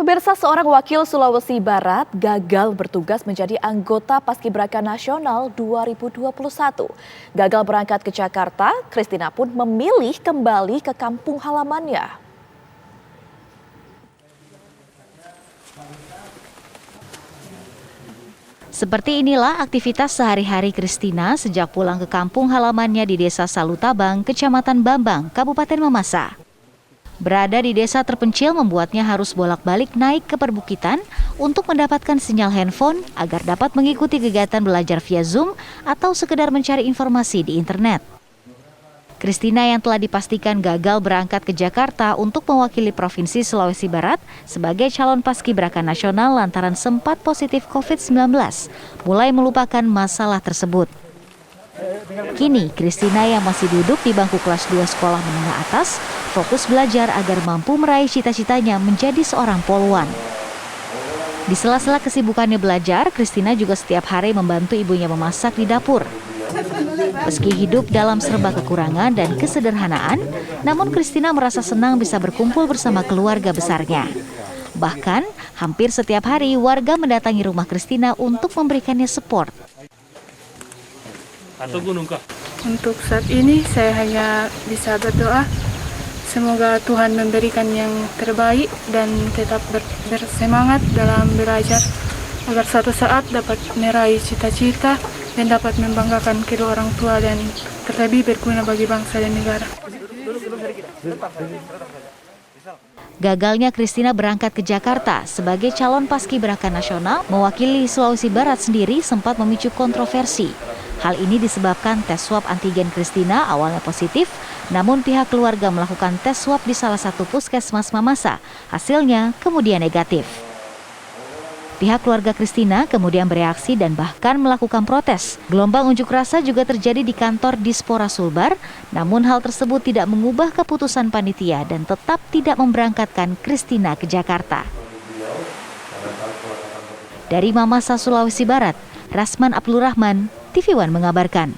Pemirsa, seorang wakil Sulawesi Barat gagal bertugas menjadi anggota Paskibraka Nasional 2021. Gagal berangkat ke Jakarta, Christina pun memilih kembali ke kampung halamannya. Seperti inilah aktivitas sehari-hari Christina sejak pulang ke kampung halamannya di Desa Salutabang, Kecamatan Bambang, Kabupaten Mamasa. Berada di desa terpencil membuatnya harus bolak-balik naik ke perbukitan untuk mendapatkan sinyal handphone agar dapat mengikuti kegiatan belajar via Zoom atau sekedar mencari informasi di internet. Christina yang telah dipastikan gagal berangkat ke Jakarta untuk mewakili Provinsi Sulawesi Barat sebagai calon paskibraka nasional lantaran sempat positif COVID-19, mulai melupakan masalah tersebut. Kini, Christina yang masih duduk di bangku kelas 2 sekolah menengah atas, fokus belajar agar mampu meraih cita-citanya menjadi seorang poluan. Di sela-sela kesibukannya belajar, Christina juga setiap hari membantu ibunya memasak di dapur. Meski hidup dalam serba kekurangan dan kesederhanaan, namun Christina merasa senang bisa berkumpul bersama keluarga besarnya. Bahkan, hampir setiap hari warga mendatangi rumah Christina untuk memberikannya support. Untuk saat ini saya hanya bisa berdoa semoga Tuhan memberikan yang terbaik dan tetap bersemangat dalam belajar agar suatu saat dapat meraih cita-cita dan dapat membanggakan kedua orang tua dan terlebih berguna bagi bangsa dan negara. Gagalnya Christina berangkat ke Jakarta sebagai calon paskibraka nasional mewakili Sulawesi Barat sendiri sempat memicu kontroversi. Hal ini disebabkan tes swab antigen Christina awalnya positif, namun pihak keluarga melakukan tes swab di salah satu puskesmas Mamasa. Hasilnya kemudian negatif. Pihak keluarga Christina kemudian bereaksi dan bahkan melakukan protes. Gelombang unjuk rasa juga terjadi di kantor Dispora Sulbar, namun hal tersebut tidak mengubah keputusan panitia dan tetap tidak memberangkatkan Christina ke Jakarta. Dari Mamasa, Sulawesi Barat, Rasman Abdul Rahman, TV One mengabarkan.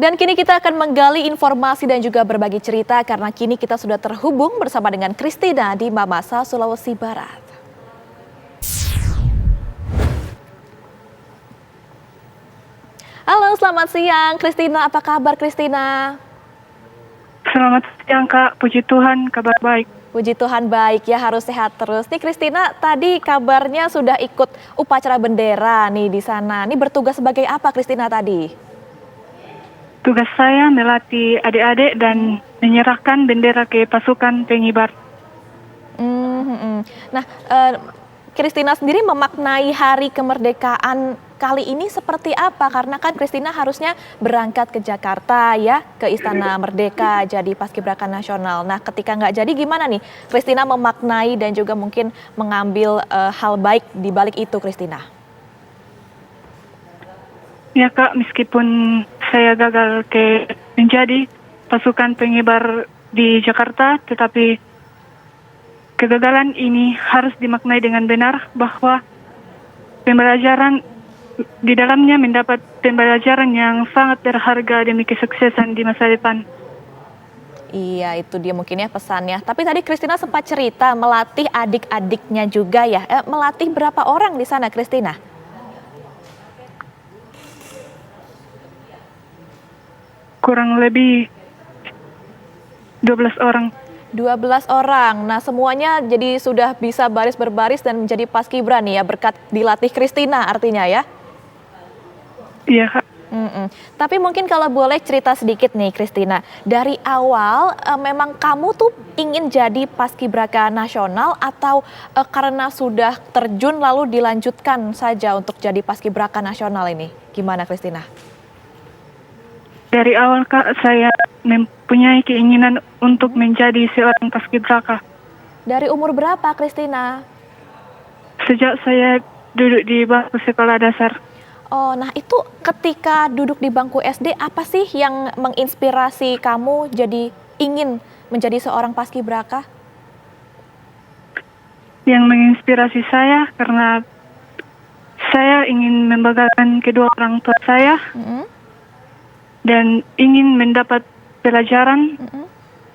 Dan kini kita akan menggali informasi dan juga berbagi cerita karena kini kita sudah terhubung bersama dengan Christina di Mamasa, Sulawesi Barat. Halo, selamat siang Christina. Apa kabar Christina? Selamat siang Kak, puji Tuhan kabar baik. Puji Tuhan baik ya, harus sehat terus. Nih Christina, tadi kabarnya sudah ikut upacara bendera nih di sana. Nih bertugas sebagai apa Christina tadi? Tugas saya melatih adik-adik dan menyerahkan bendera ke pasukan pengibar. Nah, Christina sendiri memaknai hari kemerdekaan kali ini seperti apa? Karena kan Christina harusnya berangkat ke Jakarta ya, ke Istana Merdeka jadi paskibraka nasional. Nah, ketika nggak jadi gimana nih Christina memaknai dan juga mungkin mengambil hal baik di balik itu Christina? Ya Kak, meskipun saya gagal menjadi pasukan pengibar di Jakarta, tetapi kegagalan ini harus dimaknai dengan benar bahwa pembelajaran di dalamnya mendapat pembelajaran yang sangat berharga demi kesuksesan di masa depan. Iya, itu dia mungkin ya pesannya. Tapi tadi Christina sempat cerita melatih adik-adiknya juga ya. Melatih berapa orang di sana Christina? Kurang lebih 12 orang. 12 orang. Nah, semuanya jadi sudah bisa baris berbaris dan menjadi paskibra nih ya, berkat dilatih Christina artinya ya? Iya Kak. Tapi mungkin kalau boleh cerita sedikit nih Christina, dari awal memang kamu tuh ingin jadi paskibraka nasional atau karena sudah terjun lalu dilanjutkan saja untuk jadi paskibraka nasional ini? Gimana Christina? Dari awal Kak, saya mempunyai keinginan untuk menjadi seorang paskibraka. Dari umur berapa Christina? Sejak saya duduk di bangku sekolah dasar. Oh, nah itu ketika duduk di bangku SD, apa sih yang menginspirasi kamu jadi ingin menjadi seorang paskibraka? Yang menginspirasi saya karena saya ingin membanggakan kedua orang tua saya dan ingin mendapat pelajaran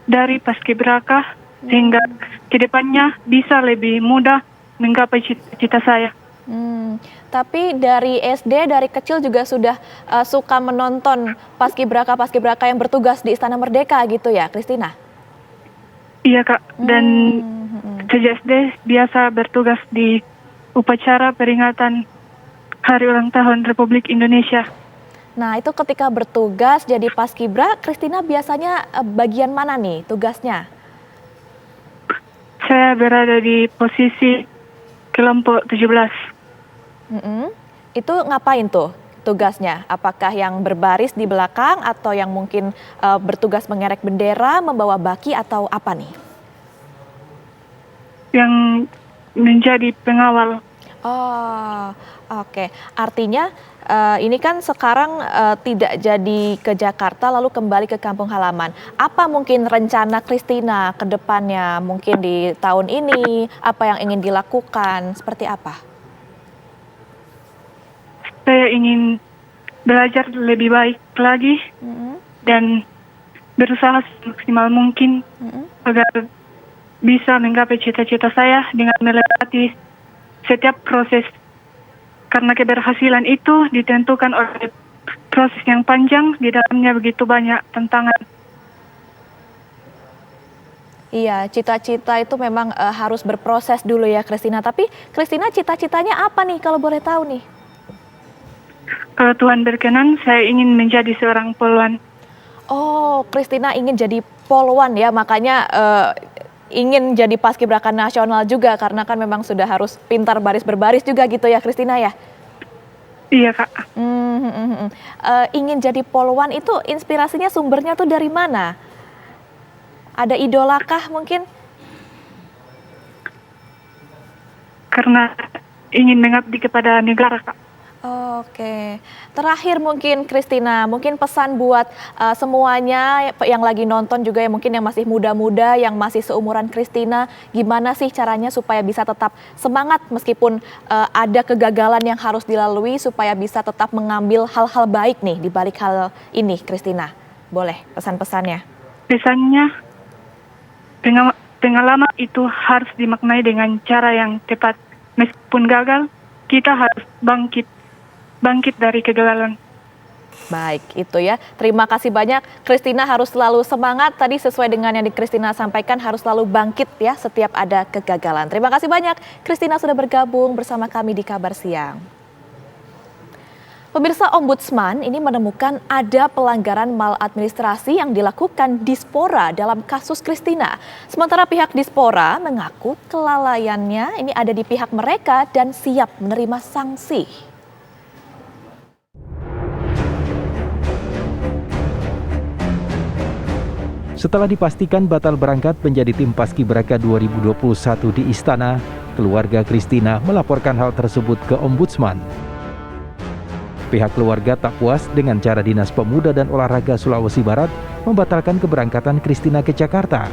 dari paskibraka sehingga kedepannya bisa lebih mudah menggapai cita-cita saya. Tapi dari SD, dari kecil juga sudah suka menonton paskibraka yang bertugas di Istana Merdeka gitu ya, Christina? Iya Kak, dan sejak SD biasa bertugas di upacara peringatan Hari Ulang Tahun Republik Indonesia. Nah itu ketika bertugas jadi paskibra, Christina biasanya bagian mana nih tugasnya? Saya berada di posisi kelompok 17. Itu ngapain tuh tugasnya? Apakah yang berbaris di belakang atau yang mungkin bertugas mengerek bendera, membawa baki atau apa nih? Yang menjadi pengawal. Oh, oke. Artinya ini kan sekarang tidak jadi ke Jakarta lalu kembali ke kampung halaman. Apa mungkin rencana Christina ke depannya? Mungkin di tahun ini, apa yang ingin dilakukan? Seperti apa? Saya ingin belajar lebih baik lagi dan berusaha semaksimal mungkin agar bisa menggapai cita-cita saya dengan melewati setiap proses. Karena keberhasilan itu ditentukan oleh proses yang panjang, di dalamnya begitu banyak tantangan. Iya, cita-cita itu memang harus berproses dulu ya, Christina. Tapi Christina cita-citanya apa nih kalau boleh tahu nih? Kalau Tuhan berkenan, saya ingin menjadi seorang poluan. Oh, Christina ingin jadi poluan ya, makanya ingin jadi paskibraka nasional juga karena kan memang sudah harus pintar baris berbaris juga gitu ya, Christina ya? Iya Kak. Ingin jadi poluan itu inspirasinya sumbernya tuh dari mana? Ada idolakah mungkin? Karena ingin mengabdi kepada negara Kak. Oke, terakhir mungkin Christina, mungkin pesan buat semuanya yang lagi nonton juga ya mungkin yang masih muda-muda, yang masih seumuran Christina, gimana sih caranya supaya bisa tetap semangat meskipun ada kegagalan yang harus dilalui supaya bisa tetap mengambil hal-hal baik nih di balik hal ini, Christina. Boleh pesan-pesannya? Pesannya, pengalaman itu harus dimaknai dengan cara yang tepat. Meskipun gagal, kita harus bangkit dari kegagalan. Baik, itu ya. Terima kasih banyak. Christina harus selalu semangat. Tadi sesuai dengan yang Christina sampaikan harus selalu bangkit ya setiap ada kegagalan. Terima kasih banyak. Christina sudah bergabung bersama kami di Kabar Siang. Pemirsa, Ombudsman ini menemukan ada pelanggaran maladministrasi yang dilakukan Dispora dalam kasus Christina. Sementara pihak Dispora mengaku kelalaiannya ini ada di pihak mereka dan siap menerima sanksi. Setelah dipastikan batal berangkat menjadi tim Paskibraka 2021 di Istana, keluarga Christina melaporkan hal tersebut ke Ombudsman. Pihak keluarga tak puas dengan cara Dinas Pemuda dan Olahraga Sulawesi Barat membatalkan keberangkatan Christina ke Jakarta.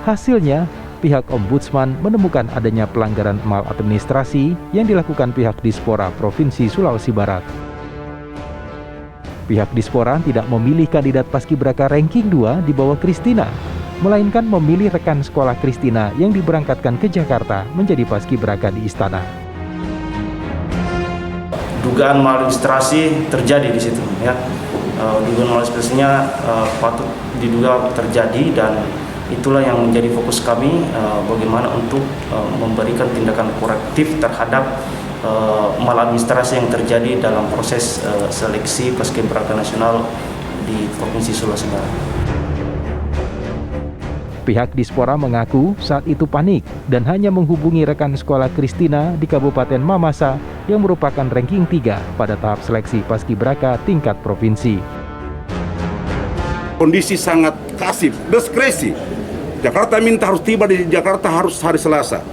Hasilnya, pihak Ombudsman menemukan adanya pelanggaran maladministrasi yang dilakukan pihak Dispora Provinsi Sulawesi Barat. Pihak Dispora tidak memilih kandidat Paskibraka ranking 2 di bawah Christina, melainkan memilih rekan sekolah Christina yang diberangkatkan ke Jakarta menjadi Paskibraka di Istana. Dugaan maladministrasi terjadi di situ, ya. Dugaan maladministrasinya patut diduga terjadi dan itulah yang menjadi fokus kami, bagaimana untuk memberikan tindakan korektif terhadap maladministrasi yang terjadi dalam proses seleksi Paskibraka nasional di Provinsi Sulawesi Barat. Pihak Dispora mengaku saat itu panik dan hanya menghubungi rekan sekolah Christina di Kabupaten Mamasa yang merupakan ranking 3 pada tahap seleksi Paskibraka tingkat provinsi. Kondisi sangat kasif, diskresi. Jakarta minta harus tiba di Jakarta harus hari Selasa.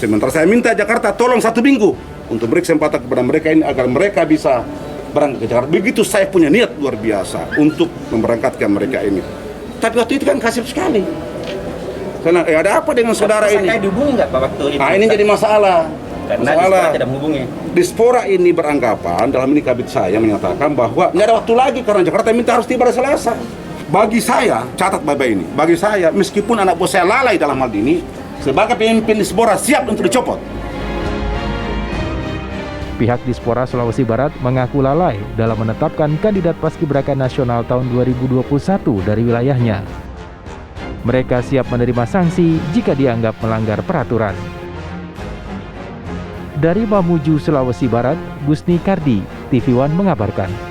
Sementara saya minta Jakarta tolong 1 minggu untuk beri kesempatan kepada mereka ini agar mereka bisa berangkat ke Jakarta. Begitu saya punya niat luar biasa untuk memberangkatkan mereka ini. Tapi waktu itu kan kasif sekali. Karena ada apa dengan saudara ini? Saya dihubungi nggak Pak waktu itu? Nah ini jadi masalah. karena Masalah. Dispora tidak menghubungi. Dispora ini beranggapan, dalam ini kabit saya menyatakan bahwa nggak ada waktu lagi karena Jakarta minta harus tiba hari Selasa. Bagi saya, catat Bapak ini, bagi saya meskipun anak buah saya lalai dalam hal ini, sebagai pemimpin Dispora siap untuk dicopot. Pihak Dispora Sulawesi Barat mengaku lalai dalam menetapkan kandidat Paskibraka Nasional tahun 2021 dari wilayahnya. Mereka siap menerima sanksi jika dianggap melanggar peraturan. Dari Mamuju, Sulawesi Barat, Gusni Kardi, TV One mengabarkan.